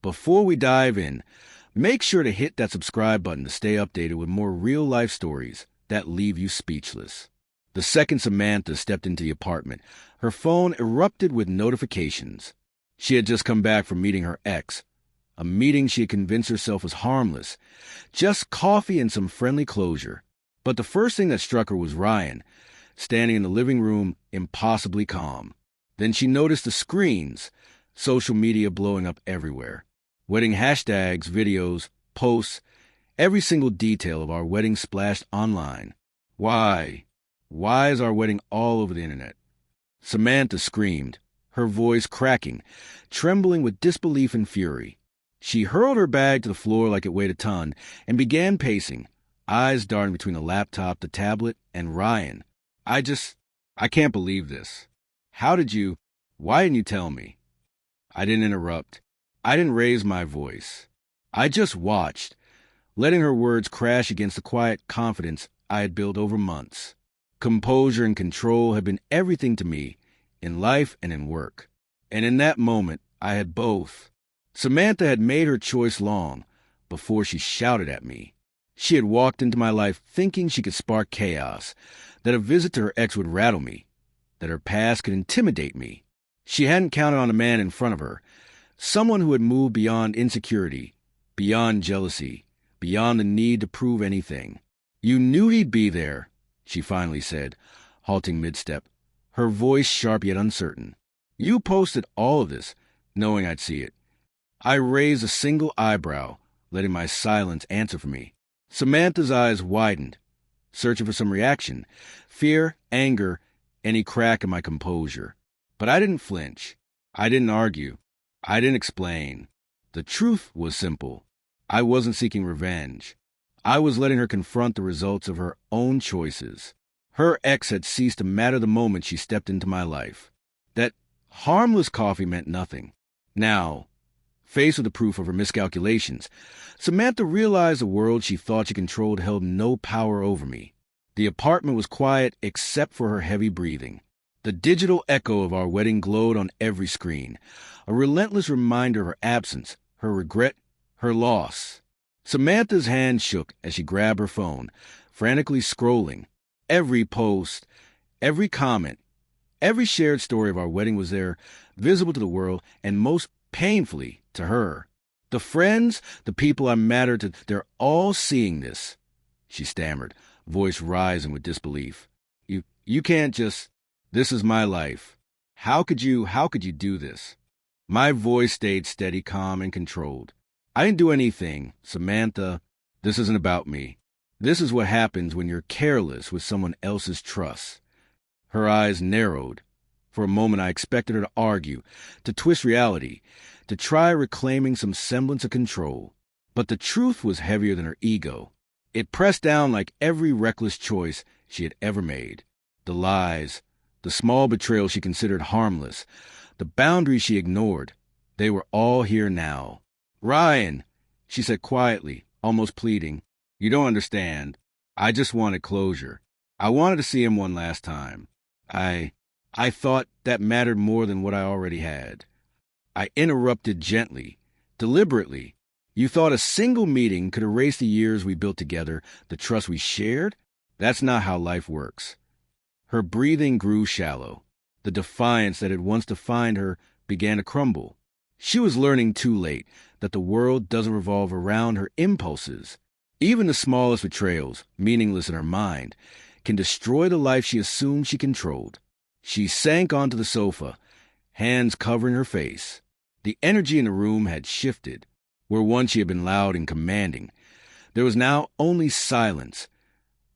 Before we dive in, make sure to hit that subscribe button to stay updated with more real-life stories that leave you speechless. The second Samantha stepped into the apartment, her phone erupted with notifications. She had just come back from meeting her ex, a meeting she had convinced herself was harmless, just coffee and some friendly closure. But the first thing that struck her was Ryan, standing in the living room, impossibly calm. Then she noticed the screens, social media blowing up everywhere. Wedding hashtags, videos, posts, every single detail of our wedding splashed online. Why? Why is our wedding all over the internet? Samantha screamed, her voice cracking, trembling with disbelief and fury. She hurled her bag to the floor like it weighed a ton and began pacing, eyes darting between the laptop, the tablet, and Ryan. I can't believe this. Why didn't you tell me? I didn't interrupt. I didn't raise my voice. I just watched, letting her words crash against the quiet confidence I had built over months. Composure and control had been everything to me, in life and in work. And in that moment, I had both. Samantha had made her choice long before she shouted at me. She had walked into my life thinking she could spark chaos, that a visit to her ex would rattle me, that her past could intimidate me. She hadn't counted on a man in front of her, someone who had moved beyond insecurity, beyond jealousy, beyond the need to prove anything. You knew he'd be there, she finally said, halting mid-step, her voice sharp yet uncertain. You posted all of this, knowing I'd see it. I raised a single eyebrow, letting my silence answer for me. Samantha's eyes widened, searching for some reaction, fear, anger, any crack in my composure. But I didn't flinch. I didn't argue. I didn't explain. The truth was simple. I wasn't seeking revenge. I was letting her confront the results of her own choices. Her ex had ceased to matter the moment she stepped into my life. That harmless coffee meant nothing. Now, faced with the proof of her miscalculations, Samantha realized the world she thought she controlled held no power over me. The apartment was quiet except for her heavy breathing. The digital echo of our wedding glowed on every screen, a relentless reminder of her absence, her regret, her loss. Samantha's hand shook as she grabbed her phone, frantically scrolling. Every post, every comment, every shared story of our wedding was there, visible to the world, and most painfully to her. The friends, the people I mattered to, they're all seeing this, she stammered, voice rising with disbelief. You can't just... This is my life. How could you do this? My voice stayed steady, calm, and controlled. I didn't do anything, Samantha. This isn't about me. This is what happens when you're careless with someone else's trust. Her eyes narrowed. For a moment I expected her to argue, to twist reality, to try reclaiming some semblance of control. But the truth was heavier than her ego. It pressed down like every reckless choice she had ever made. The lies, the small betrayal she considered harmless, the boundaries she ignored, they were all here now. Ryan, she said quietly, almost pleading, you don't understand. I just wanted closure. I wanted to see him one last time. I thought that mattered more than what I already had. I interrupted gently, deliberately. You thought a single meeting could erase the years we built together, the trust we shared? That's not how life works. Her breathing grew shallow. The defiance that had once defined her began to crumble. She was learning too late that the world doesn't revolve around her impulses. Even the smallest betrayals, meaningless in her mind, can destroy the life she assumed she controlled. She sank onto the sofa, hands covering her face. The energy in the room had shifted. Where once she had been loud and commanding, there was now only silence,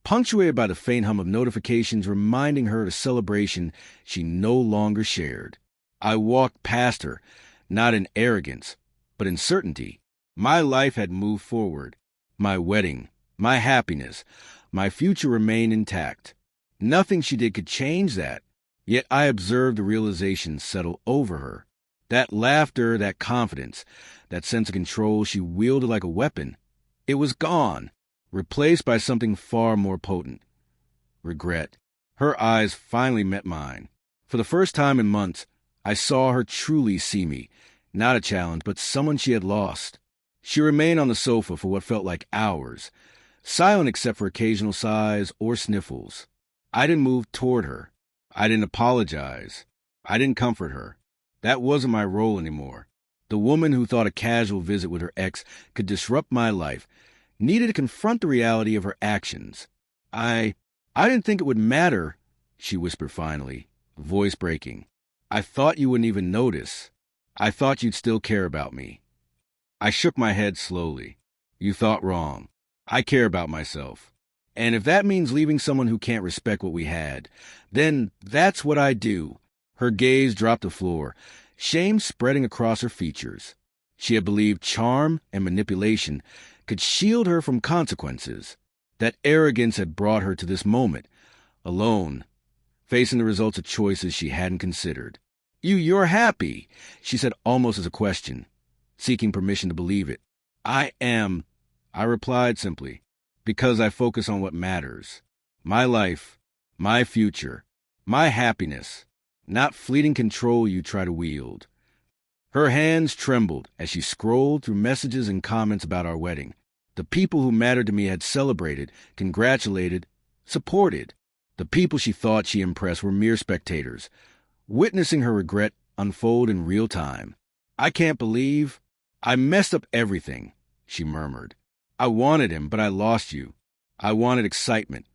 punctuated by the faint hum of notifications reminding her of a celebration she no longer shared. I walked past her, not in arrogance, but in certainty. My life had moved forward. My wedding, my happiness, my future remained intact. Nothing she did could change that. Yet I observed the realization settle over her. That laughter, that confidence, that sense of control she wielded like a weapon, it was gone, replaced by something far more potent. Regret. Her eyes finally met mine. For the first time in months, I saw her truly see me, Not a challenge, but someone she had lost. She remained on the sofa for what felt like hours, silent except for occasional sighs or sniffles. I didn't move toward her. I didn't apologize. I didn't comfort her. That wasn't my role anymore. The woman who thought a casual visit with her ex could disrupt my life needed to confront the reality of her actions. I didn't think it would matter, she whispered finally, voice breaking. I thought you wouldn't even notice. I thought you'd still care about me. I shook my head slowly. You thought wrong. I care about myself. And if that means leaving someone who can't respect what we had, then that's what I do. Her gaze dropped to the floor, shame spreading across her features. She had believed charm and manipulation could shield her from consequences. That arrogance had brought her to this moment, alone, facing the results of choices she hadn't considered. You're happy, she said almost as a question, seeking permission to believe it. I am, I replied simply, because I focus on what matters. My life, my future, my happiness, not fleeting control you try to wield. Her hands trembled as she scrolled through messages and comments about our wedding. The people who mattered to me had celebrated, congratulated, supported. The people she thought she impressed were mere spectators, witnessing her regret unfold in real time. I can't believe I messed up everything, she murmured. I wanted him, but I lost you. I wanted excitement,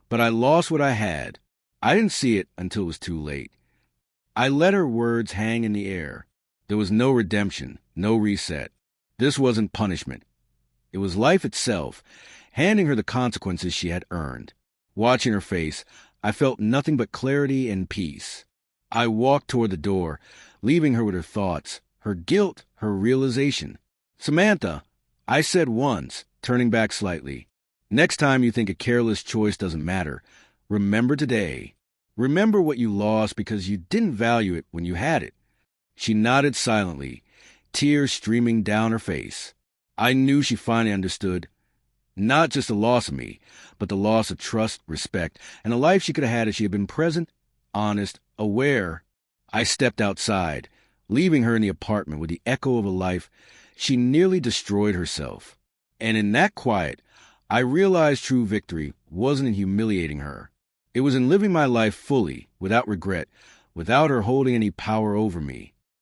but I lost what I had. I didn't see it until it was too late. I let her words hang in the air. There was no redemption, no reset. This wasn't punishment. It was life itself, handing her the consequences she had earned. Watching her face, I felt nothing but clarity and peace. I walked toward the door, leaving her with her thoughts, her guilt, her realization. Samantha, I said once, turning back slightly, next time you think a careless choice doesn't matter, remember today. Remember what you lost because you didn't value it when you had it. She nodded silently, tears streaming down her face. I knew she finally understood not just the loss of me, but the loss of trust, respect, and a life she could have had if she had been present, honest, aware. I stepped outside, leaving her in the apartment with the echo of a life she nearly destroyed herself. And in that quiet, I realized true victory wasn't in humiliating her. It was in living my life fully, without regret, without her holding any power over me.